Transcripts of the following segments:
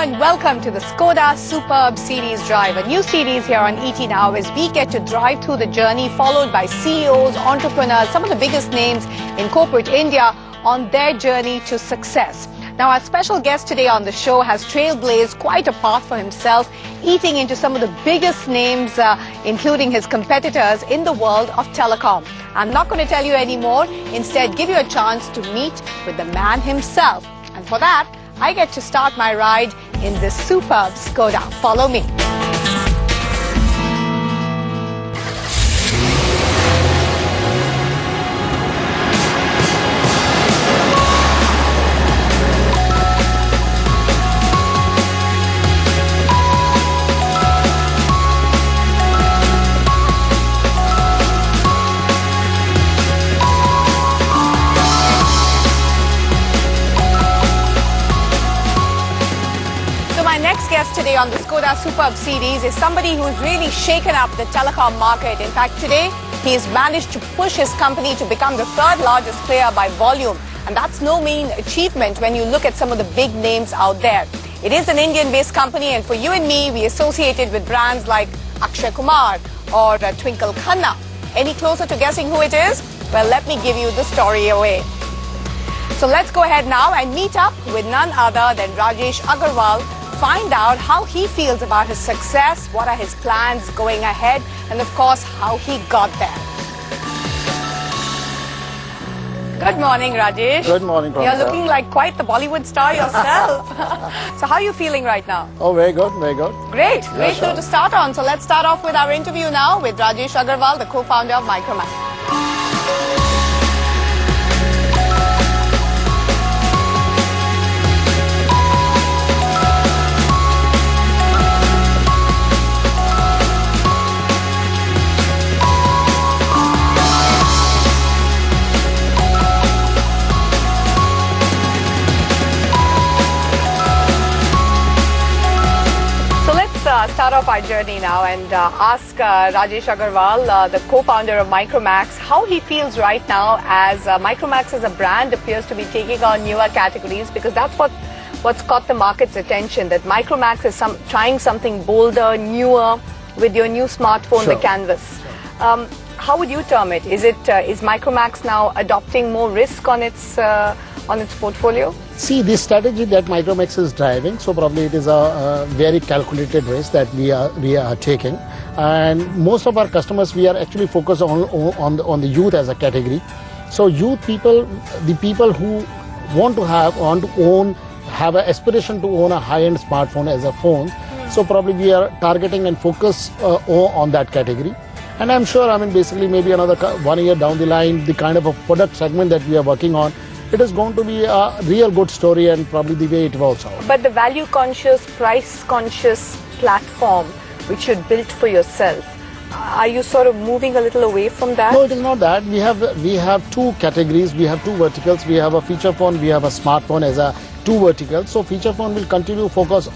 and welcome to the Skoda Superb Series Drive, a new series here on ET Now as we get to drive through the journey followed by CEOs, entrepreneurs, some of the biggest names in corporate India on their journey to success. Now, our special guest today on the show has trailblazed quite a path for himself, eating into some of the biggest names, including his competitors in the world of telecom. I'm not going to tell you any more, instead give you a chance to meet with the man himself. And for that, I get to start my ride in this superb Skoda. Follow me. Guest today on the Skoda Superb Series is somebody who's really shaken up the telecom market. In fact, today he's managed to push his company to become the third largest player by volume. And that's no mean achievement when you look at some of the big names out there. It is an Indian-based company, and for you and me, we associate it with brands like Akshay Kumar or Twinkle Khanna. Any closer to guessing who it is? Well, let me give you the story away. So let's go ahead now and meet up with none other than Rajesh Agarwal. Find out how he feels about his success, what are his plans going ahead, and of course, how he got there. Good morning, Rajesh. Good morning, Professor. You're looking like quite the Bollywood star yourself. So how are you feeling right now? Oh, very good, very good. Great, Yeah, great sure. to start on. So let's start off with our interview now with Rajesh Agarwal, the co-founder of Micromax. Start off our journey now and ask Rajesh Agarwal, the co-founder of Micromax, how he feels right now as Micromax as a brand appears to be taking on newer categories, because that's what's caught the market's attention, that Micromax is trying something bolder, newer with your new smartphone, Sure. the Canvas. How would you term it? Is Micromax now adopting more risk on its portfolio? See, the strategy that Micromax is driving, so probably it is a very calculated risk that we are taking, and most of our customers, we are actually focused on the youth as a category. So youth people, the people who want to own, have an aspiration to own a high-end smartphone as a phone. So probably we are targeting and focus on that category. And I'm sure, basically maybe another 1 year down the line, the kind of a product segment that we are working on, it is going to be a real good story, and probably the way it works out. But the value-conscious, price-conscious platform which you built for yourself, are you sort of moving a little away from that? No, it is not that. We have two categories, we have two verticals. We have a feature phone, we have a smartphone as a two verticals. So feature phone will continue to focus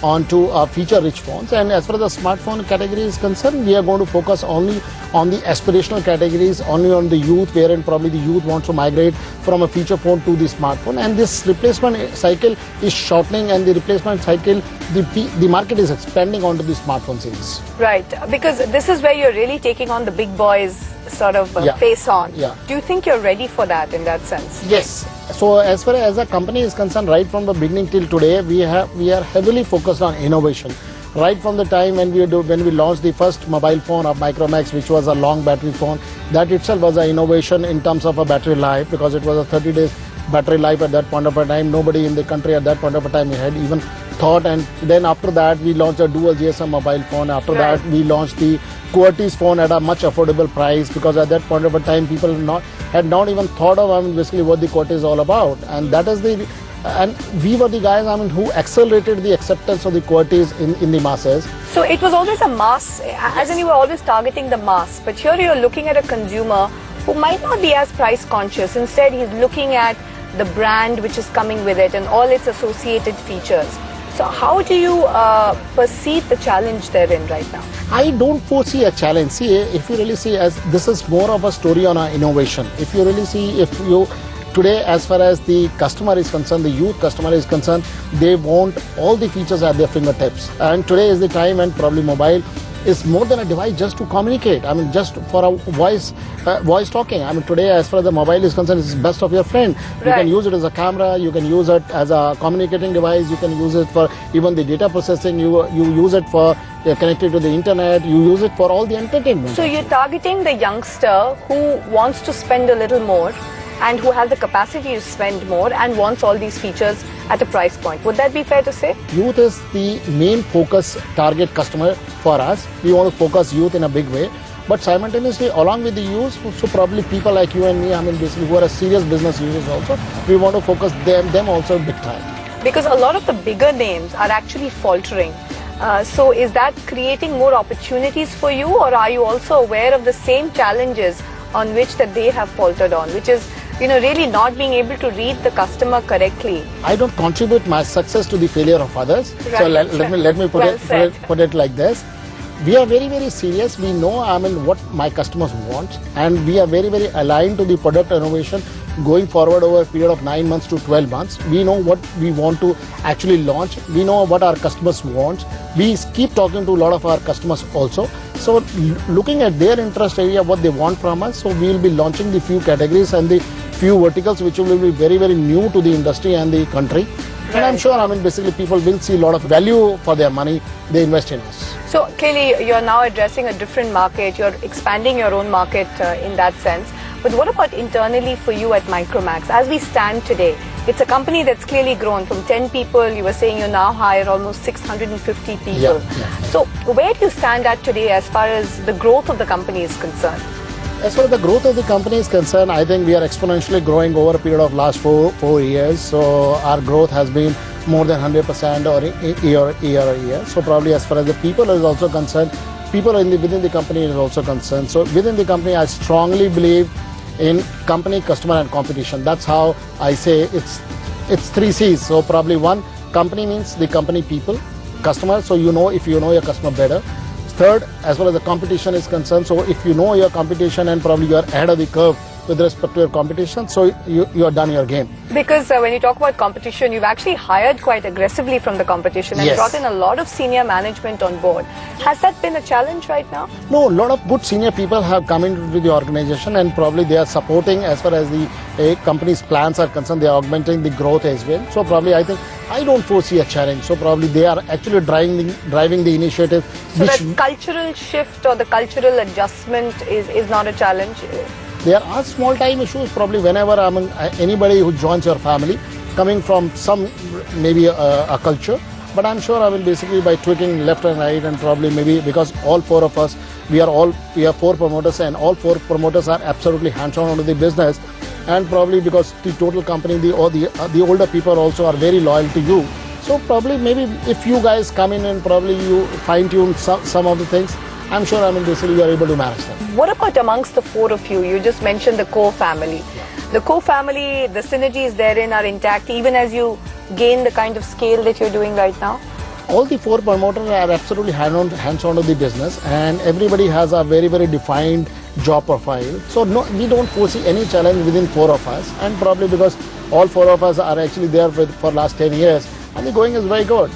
onto feature-rich phones, and as far as the smartphone category is concerned, we are going to focus only on the aspirational categories, only on the youth, wherein probably the youth wants to migrate from a feature phone to the smartphone, and this replacement cycle is shortening, and the replacement cycle, the market is expanding onto the smartphone series. Right, because this is where you're really taking on the big boys sort of face on. Yeah. Do you think you're ready for that in that sense? Yes. So as far as a company is concerned, right from the beginning till today, we are heavily focused on innovation. Right from the time when we launched the first mobile phone of Micromax, which was a long battery phone, that itself was an innovation in terms of a battery life, because it was a 30 days battery life at that point of a time. Nobody in the country at that point of a time had even thought. And then after that, we launched a dual GSM mobile phone. After that, we launched the QWERTY's phone at a much affordable price, because at that point of a time, people had not even thought of basically what the QWERTY is all about. And that is and we were the guys who accelerated the acceptance of the QWERTYs in the masses. So it was always a mass, as in you were always targeting the mass. But here you're looking at a consumer who might not be as price conscious. Instead, he's looking at the brand which is coming with it and all its associated features. So how do you perceive the challenge therein right now? I don't foresee a challenge. See, if you really see, as this is more of a story on our innovation. If you really see, if you today, as far as the customer is concerned, the youth customer is concerned, they want all the features at their fingertips. And today is the time when probably mobile is more than a device just to communicate. I mean, just for a voice talking. I mean, today, as far as the mobile is concerned, it's best of your friend. You can use it as a camera, you can use it as a communicating device, you can use it for even the data processing, you use it for connected to the internet, you use it for all the entertainment. So you're targeting the youngster who wants to spend a little more and who has the capacity to spend more and wants all these features at a price point. Would that be fair to say? Youth is the main focus target customer for us. We want to focus youth in a big way. But simultaneously, along with the youth, so probably people like you and me, I mean, basically who are a serious business users also, we want to focus them also big time. Because a lot of the bigger names are actually faltering. So is that creating more opportunities for you, or are you also aware of the same challenges on which that they have faltered on, which is really not being able to read the customer correctly? I don't contribute my success to the failure of others. Right. So let me put it like this. We are very, very serious. We know, I mean, what my customers want, and we are very, very aligned to the product innovation going forward over a period of 9 months to 12 months. We know what we want to actually launch. We know what our customers want. We keep talking to a lot of our customers also. So looking at their interest area, what they want from us, so we will be launching the few categories and the few verticals which will be very, very new to the industry and the country. Right. And I'm sure, I mean, basically people will see a lot of value for their money they invest in us. So clearly you're now addressing a different market, you're expanding your own market in that sense. But what about internally for you at Micromax? As we stand today, it's a company that's clearly grown from 10 people. You were saying you now hire almost 650 people. Yeah. So where do you stand at today as far as the growth of the company is concerned? As far as the growth of the company is concerned, I think we are exponentially growing over a period of last four years. So our growth has been more than 100% or year. So probably as far as the people is also concerned, people within the company is also concerned. So within the company, I strongly believe in company, customer and competition. That's how I say it's 3 C's. So probably one, company means the company people, customer. So if you know your customer better. Third, as far as the competition is concerned, so if you know your competition and probably you are ahead of the curve with respect to your competition, so you are done your game. Because when you talk about competition, you've actually hired quite aggressively from the competition and brought in a lot of senior management on board. Has that been a challenge right now? No, a lot of good senior people have come into the organization and probably they are supporting as far as the company's plans are concerned. They are augmenting the growth as well. So probably I think I don't foresee a challenge. So probably they are actually driving the initiative. So that cultural shift or the cultural adjustment is not a challenge? There are small time issues probably whenever anybody who joins your family coming from some maybe a culture, but I'm sure I will basically by tweaking left and right and probably maybe because all four of us, we are 4 promoters and all 4 promoters are absolutely hands-on onto the business, and probably because the total company, the older people also are very loyal to you. So probably maybe if you guys come in and probably you fine-tune some of the things, I'm sure basically you are able to manage them. What about amongst the 4 of you? You just mentioned the core family. Yeah. The core family, the synergies therein are intact even as you gain the kind of scale that you're doing right now? All the 4 promoters are absolutely hands-on to the business, and everybody has a very, very defined job profile. So no, we don't foresee any challenge within 4 of us, and probably because all 4 of us are actually there for last 10 years and the going is very good.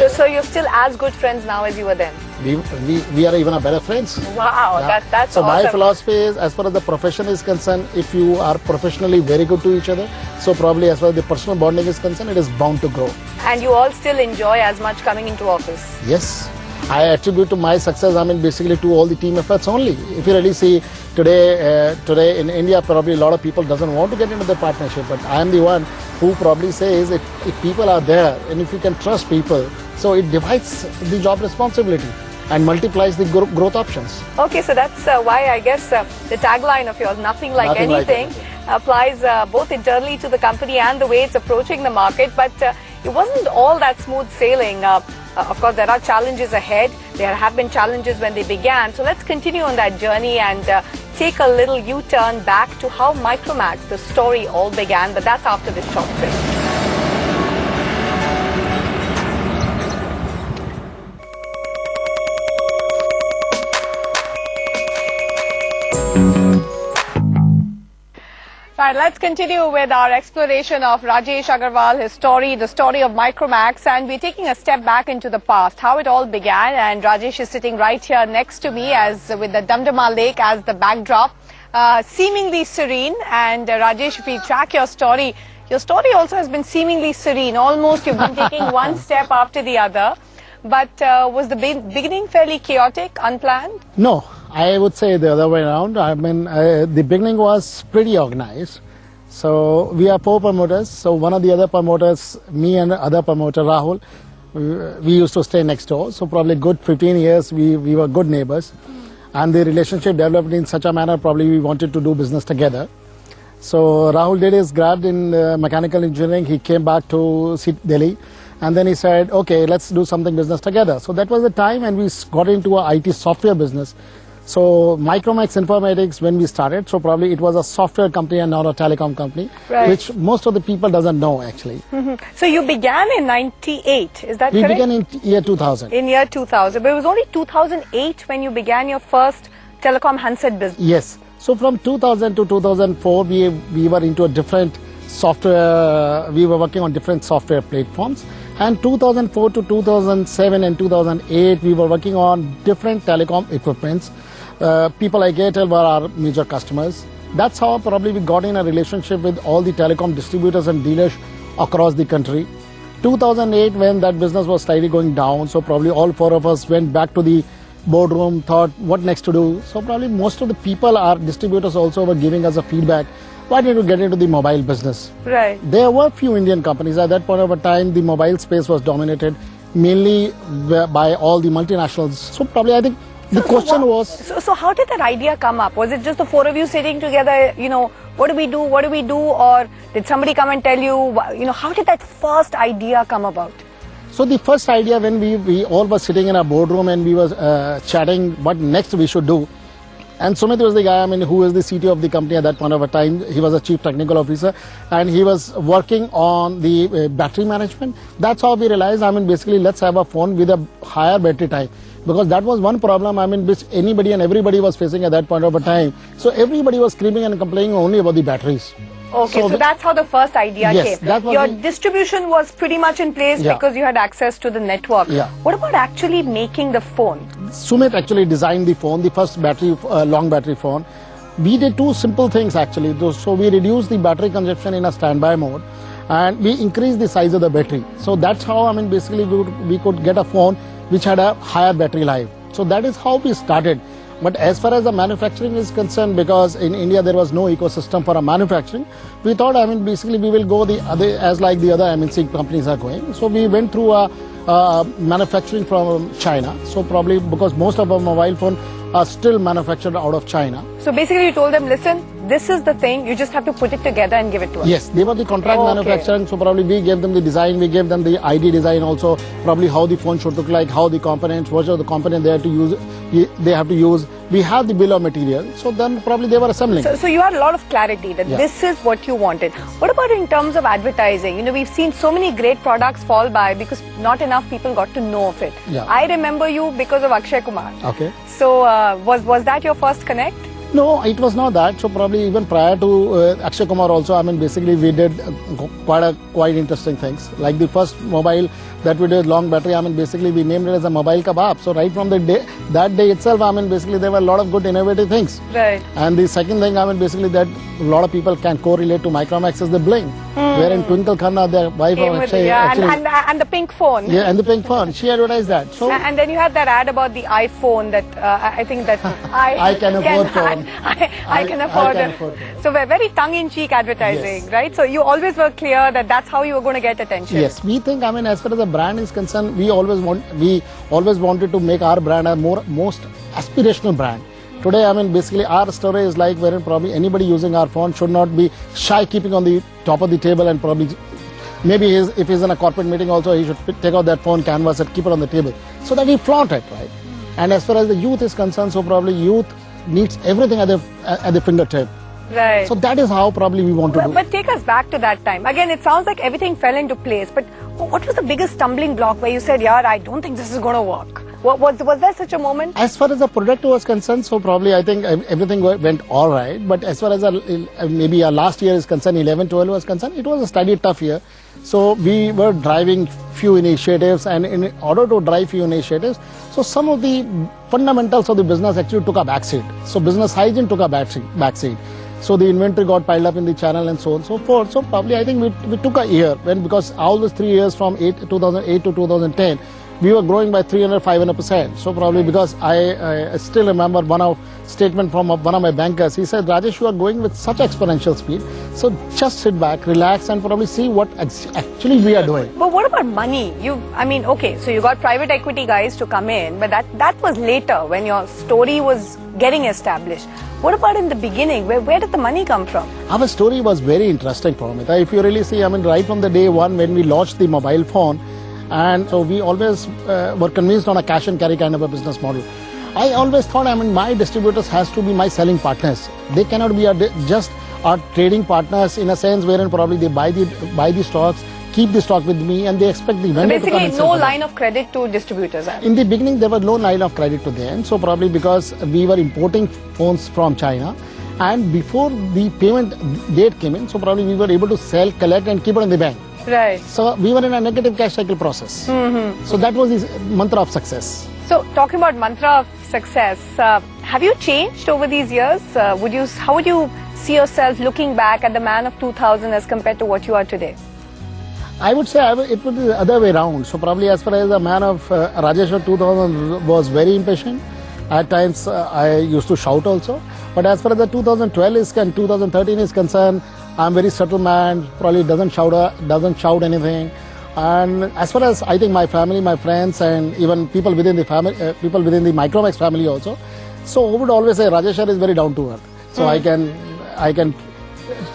So you're still as good friends now as you were then? We are even a better friends. Wow, yeah. That's so awesome. My philosophy is, as far as the profession is concerned, if you are professionally very good to each other, so probably as far as the personal bonding is concerned, it is bound to grow. And you all still enjoy as much coming into office? Yes. I attribute to my success, basically to all the team efforts only. If you really see today in India, probably a lot of people doesn't want to get into the partnership, but I am the one who probably says if people are there and if you can trust people, so it divides the job responsibility and multiplies the growth options. Okay, so that's why I guess the tagline of yours, nothing like anything, applies both internally to the company and the way it's approaching the market. But it wasn't all that smooth sailing. Of course, there are challenges ahead. There have been challenges when they began. So let's continue on that journey and take a little U-turn back to how Micromax, the story all began. But that's after this short break. All right, let's continue with our exploration of Rajesh Agarwal, his story, the story of Micromax, and we're taking a step back into the past, how it all began. And Rajesh is sitting right here next to me as with the Damdama Lake as the backdrop, seemingly serene. And Rajesh, if we track your story also has been seemingly serene. Almost you've been taking one step after the other. But was the beginning fairly chaotic, unplanned? No, I would say the other way around. I mean, the beginning was pretty organized. So we are 4 promoters. So one of the other promoters, me and the other promoter, Rahul, we used to stay next door. So probably good 15 years, we were good neighbors. And the relationship developed in such a manner, probably we wanted to do business together. So Rahul did his grad in mechanical engineering. He came back to Delhi. And then he said, okay, let's do something business together. So that was the time and we got into a IT software business. So Micromax Informatics, when we started, so probably it was a software company and not a telecom company, right, which most of the people doesn't know actually. So you began in 98, is that correct? We began in year 2000. In year 2000, but it was only 2008 when you began your first telecom handset business. Yes. So from 2000 to 2004, we were into a different software, we were working on different software platforms. And 2004 to 2007 and 2008, we were working on different telecom equipments. People like Airtel were our major customers. That's how probably we got in a relationship with all the telecom distributors and dealers across the country. 2008, when that business was slightly going down, so probably all 4 of us went back to the boardroom, thought what next to do. So probably most of the people, our distributors also were giving us a feedback. Why did you get into the mobile business? Right. There were few Indian companies. At that point of a time, the mobile space was dominated mainly by all the multinationals. So probably I think the question was... So how did that idea come up? Was it just the 4 of you sitting together, you know, what do we do? Or did somebody come and tell you, you know, how did that first idea come about? So the first idea when we all were sitting in a boardroom and we were chatting what next we should do. And Sumit was the guy, I mean, who was the CTO of the company at that point of a time. He was a chief technical officer and he was working on the battery management. That's how we realized, I mean, basically let's have a phone with a higher battery time. Because that was one problem, I mean, which anybody and everybody was facing at that point of a time. So everybody was screaming and complaining only about the batteries. Okay, so that's how the first idea yes, came. That was your distribution was pretty much in place because you had access to the network. Yeah. What about actually making the phone? Sumit actually designed the phone, the first battery, long battery phone. We did 2 simple things actually. So we reduced the battery consumption in a standby mode and we increased the size of the battery. So that's how, I mean, basically we could get a phone which had a higher battery life. So that is how we started. But as far as the manufacturing is concerned, because in India there was no ecosystem for a manufacturing, we thought, I mean, basically we will go the other, as like the other MNC companies are going. So we went through a manufacturing from China. So probably because most of our mobile phone are still manufactured out of China. So basically you told them, listen, this is the thing, you just have to put it together and give it to us. Yes, they were the contract manufacturing, so probably we gave them the design, we gave them the ID design also, probably how the phone should look like, how the components, what are the components they have to use, we have the bill of material, so then probably they were assembling. So you had a lot of clarity that this is what you wanted. What about in terms of advertising? You know, we've seen so many great products fall by because not enough people got to know of it. Yeah. I remember you because of Akshay Kumar. Okay. So was that your first connect? No, it was not that. So probably even prior to Akshay Kumar also, I mean, basically we did quite interesting things. Like the first mobile that we did, long battery, I mean, basically we named it as a mobile kebab. So right from that day itself, I mean, basically there were a lot of good innovative things. Right. And the second thing, I mean, basically that a lot of people can correlate to Micromax is the bling. Wherein Twinkle Khanna, their wife of Akshay, and the pink phone. Yeah, and the pink phone. She advertised that. So and then you had that ad about the iPhone that I think that I can afford phone. I can afford it. So very tongue-in-cheek advertising, right? So you always were clear that that's how you were going to get attention. Yes, we think, I mean, as far as the brand is concerned, we always wanted to make our brand a most aspirational brand. Today, I mean, basically our story is like wherein probably anybody using our phone should not be shy keeping on the top of the table and probably maybe if he's in a corporate meeting also, he should take out that phone canvas and keep it on the table so that he flaunt it, right? And as far as the youth is concerned, so probably youth needs everything at the fingertip. Right. So that is how probably we want to do. But take us back to that time. Again, it sounds like everything fell into place. But what was the biggest stumbling block where you said, yeah, I don't think this is going to work? Was there such a moment? As far as the product was concerned, so probably I think everything went all right. But as far as maybe our last year is concerned, 11-12 was concerned, it was a slightly tough year. So we were driving few initiatives, and in order to drive few initiatives, so some of the fundamentals of the business actually took a backseat. So business hygiene took a backseat. So the inventory got piled up in the channel and so on and so forth. So probably I think we took a year because all these 3 years from 2008 to 2010, we were growing by 300-500%. So probably because I still remember one statement from one of my bankers. He said, Rajesh, you are going with such exponential speed. So just sit back, relax, and probably see what actually we are doing. But what about money? Okay, so you got private equity guys to come in, but that was later when your story was getting established. What about in the beginning? Where did the money come from? Our story was very interesting, Paramita. If you really see, right from the day one when we launched the mobile phone, and so we always were convinced on a cash and carry kind of a business model. I always thought, my distributors has to be my selling partners. They cannot be just our trading partners in a sense wherein probably they buy the stocks, keep the stock with me, and they expect the vendor to come and sell. Basically, no line of credit to distributors. In the beginning, there was no line of credit to them. So probably because we were importing phones from China, and before the payment date came in, so probably we were able to sell, collect, and keep it in the bank. Right. So we were in a negative cash cycle process. Mm-hmm. So that was the mantra of success. So talking about mantra of success, have you changed over these years? How would you see yourself looking back at the man of 2000 as compared to what you are today? I would say it would be the other way around. So probably as far as the man of Rajesh of 2000 was very impatient. At times I used to shout also. But as far as the 2012 and 2013 is concerned, I'm very subtle man, probably doesn't shout anything. And as far as I think my family, my friends, and even people within the family, people within the Micromax family also, so I would always say Rajesh sir is very down to earth. So I can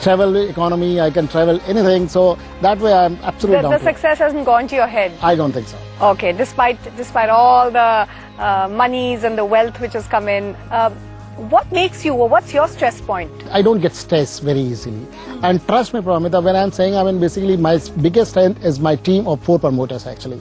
travel economy, I can travel anything. So that way I'm absolutely down to earth. The success hasn't gone to your head? I don't think so. Okay, despite all the monies and the wealth which has come in, what makes you, or what's your stress point? I don't get stressed very easily. And trust me, Pramita, when I'm saying, basically my biggest strength is my team of 4 promoters actually.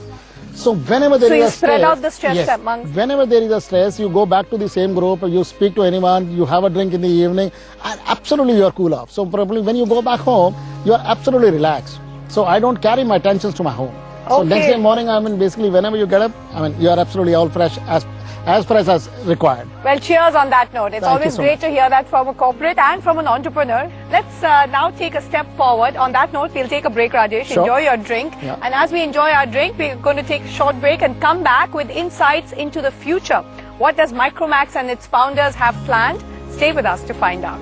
So whenever there is a stress... So you spread out the stress, yes, amongst... Whenever there is a stress, you go back to the same group, you speak to anyone, you have a drink in the evening, and absolutely you are cool off. So probably when you go back home, you are absolutely relaxed. So I don't carry my tensions to my home. Okay. So next day morning, basically whenever you get up, you are absolutely all fresh as fresh as required. Well, cheers on that note. It's always great to hear that from a corporate and from an entrepreneur. Let's now take a step forward. On that note, we'll take a break, Rajesh. Sure. Enjoy your drink. Yeah. And as we enjoy our drink, we're going to take a short break and come back with insights into the future. What does Micromax and its founders have planned? Stay with us to find out.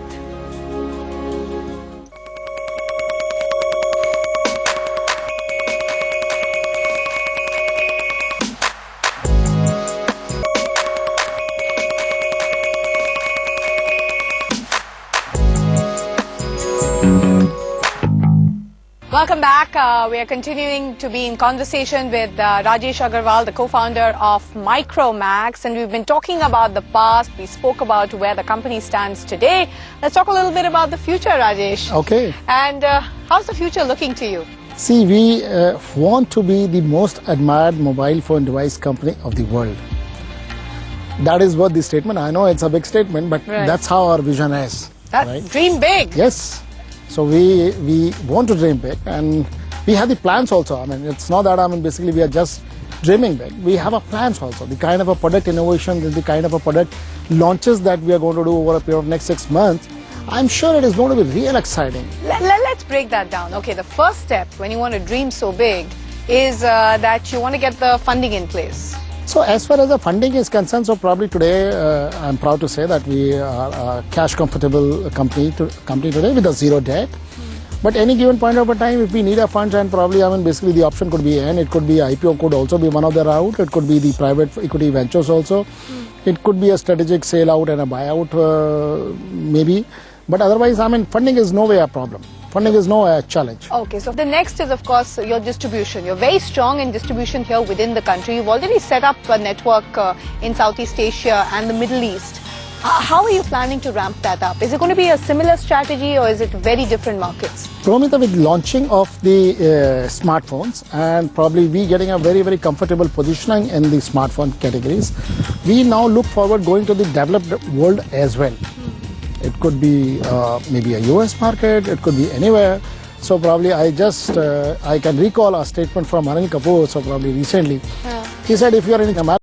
Welcome back. We are continuing to be in conversation with Rajesh Agarwal, the co-founder of Micromax, and we've been talking about the past. We spoke about where the company stands today. Let's talk a little bit about the future, Rajesh. Okay. And how's the future looking to you? See, we want to be the most admired mobile phone device company of the world. That is what the statement, I know it's a big statement, but that's how our vision is. Right? Dream big. Yes. So we want to dream big, and we have the plans also. It's not that basically we are just dreaming big. We have our plans also. The kind of a product innovation, the kind of a product launches that we are going to do over a period of next 6 months, I'm sure it is going to be real exciting. Let's break that down. Okay, the first step when you want to dream so big is that you want to get the funding in place. So as far as the funding is concerned, so probably today I'm proud to say that we are a cash comfortable company today with a zero debt. But any given point of a time, if we need a fund, and probably basically the option could be it could be IPO, could also be one of the route. It could be the private equity ventures also. It could be a strategic sale out and a buyout maybe. But otherwise, funding is no way a problem. Funding is no challenge. Okay, so the next is, of course, your distribution. You're very strong in distribution here within the country. You've already set up a network in Southeast Asia and the Middle East. How are you planning to ramp that up? Is it going to be a similar strategy or is it very different markets? Promita, with launching of the smartphones and probably we getting a very, very comfortable positioning in the smartphone categories, we now look forward going to the developed world as well. It could be maybe a US market, it could be anywhere. So probably I can recall a statement from Anil Kapoor, so probably recently. He said if you are in America,